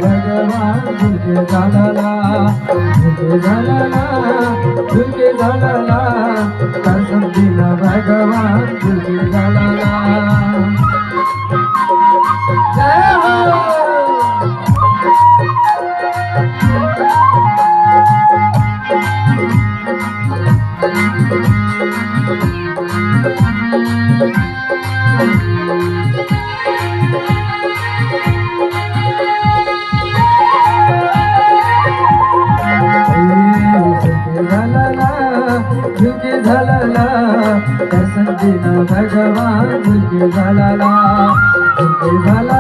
भगवान झुलके झाला झुलके झाला झुलके झाला दर्शन दिला भगवान झुलके झाला जय हो झुलके झाला दर्शन दिला भगवान झुलके झाला झुलके झाला